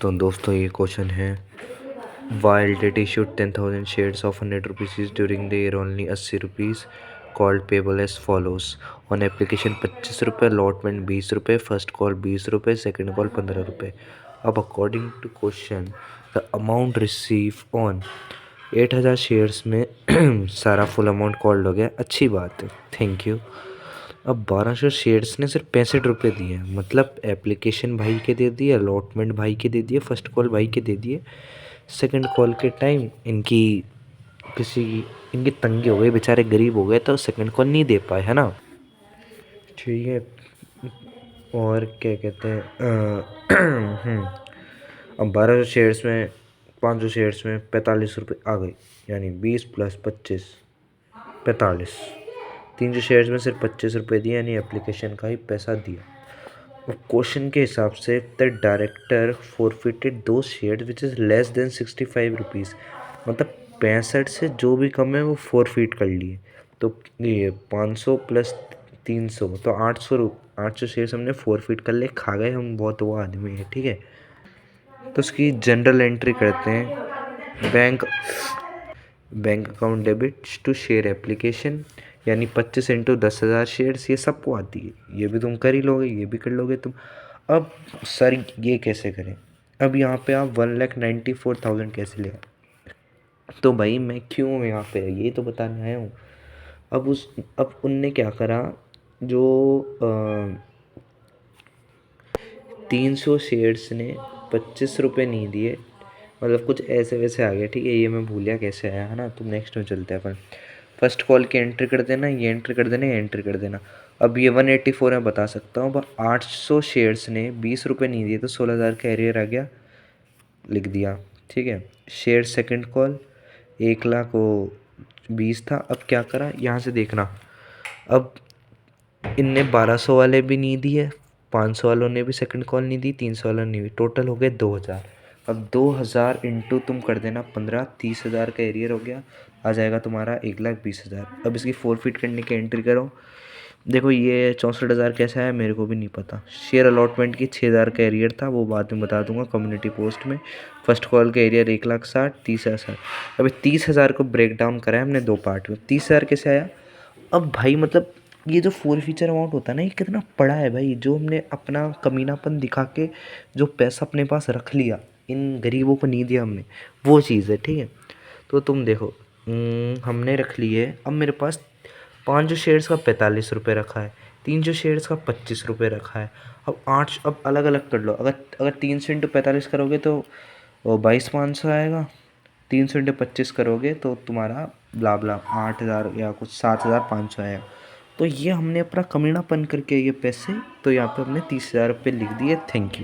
तो दोस्तों ये क्वेश्चन है, while date issued 10,000 shares of 100 rupees during the year only 80 rupees called payable as follows. On application 25 रुपये, allotment 20 रुपये, first call 20 रुपये, सेकेंड कॉल 15 रुपये। अब according to question the amount receive on 8,000 shares में सारा full amount called हो गया, अच्छी बात है, थैंक यू। अब 1200 शेयर्स ने सिर्फ 65 रुपये दिए, मतलब एप्लीकेशन भाई के दे दिए, अलॉटमेंट भाई के दे दिए, फर्स्ट कॉल भाई के दे दिए, सेकंड कॉल के टाइम इनकी तंगी हो गई, बेचारे गरीब हो गए तो सेकंड कॉल नहीं दे पाए, है ना। ठीक है, और क्या कहते हैं अब 1200 शेयर्स में 500 शेयर्स में 45 रुपये आ गई, यानी 20 + 25 45। 300 शेयर्स में सिर्फ 25 रुपये दिए, यानी एप्लीकेशन का ही पैसा दिया। और क्वेश्चन के हिसाब से द डायरेक्टर फॉरफिटेड दो share which is less than 65 rupees, मतलब 65 से जो भी कम है वो फॉरफिट कर लिए। तो ये 500 + 300 तो 800 शेयर्स हमने फॉरफिट कर ले, खा गए हम, बहुत वो आदमी है, ठीक है। तो उसकी जनरल एंट्री करते हैं, bank account debit to share application, यानी 25 × 10,000 शेयर्स, ये सबको आती है, ये भी तुम कर ही लोगे, ये भी कर लोगे तुम। अब सर ये कैसे करें, अब यहाँ पे आप 1,94,000 कैसे ले आए? तो भाई मैं क्यों यहाँ पे ये तो बताने आया हूँ। अब उनने क्या करा, जो 300 शेयर्स ने 25 रुपये नहीं दिए, मतलब कुछ ऐसे वैसे आ गया, ठीक है, ये मैं भूल गया कैसे आया, है ना। तुम नेक्स्ट में चलते हैं अपन। फर्स्ट कॉल की एंट्री कर देना, ये एंट्री कर देना, ये एंट्री कर देना। अब ये 184 मैं बता सकता हूँ, अब 800 शेयर्स ने 20 रुपये नहीं दिए तो 16,000 का एरियर आ गया, लिख दिया, ठीक है। शेयर सेकंड कॉल 1,20,000 था। अब क्या करा, यहाँ से देखना, अब इनने 1200 वाले भी नहीं दिए, 500 वालों ने भी सेकंड कॉल नहीं दी, 300 वालों ने भी, टोटल हो गए 2,000। अब 2,000 इंटू तुम कर देना 15, 30,000 का एरियर हो गया, आ जाएगा तुम्हारा 1,20,000। अब इसकी फॉरफिट करने की एंट्री करो, देखो ये 64,000 कैसे आया मेरे को भी नहीं पता। शेयर अलॉटमेंट की 6,000 का एरियर था, वो बाद में बता दूंगा कम्युनिटी पोस्ट में। फर्स्ट कॉल का एरियर 1,60,000, 30,000। अभी 30,000 को ब्रेक डाउन करा है हमने दो पार्ट में, 30,000 कैसे आया। अब भाई मतलब ये जो फॉरफीचर अमाउंट होता है ना, ये कितना बड़ा है भाई, जो हमने अपना कमीनापन दिखा के जो पैसा अपने पास रख लिया, इन गरीबों को नहीं दिया हमने, वो चीज़ है, ठीक है। तो तुम देखो, हमने रख लिए, अब मेरे पास 500 शेयर्स का 45 रुपये रखा है, 300 शेयर्स का 25 रुपये रखा है। अब अलग अलग कर लो, अगर 300 × 45 करोगे तो 22,500 आएगा, 300 × 25 करोगे तो तुम्हारा ब्ला ब्ला 8,000 या कुछ 7,500 आएगा। तो ये हमने अपना कमीनापन करके ये पैसे, तो यहाँ पे हमने 30,000 रुपये लिख दिए, थैंक यू।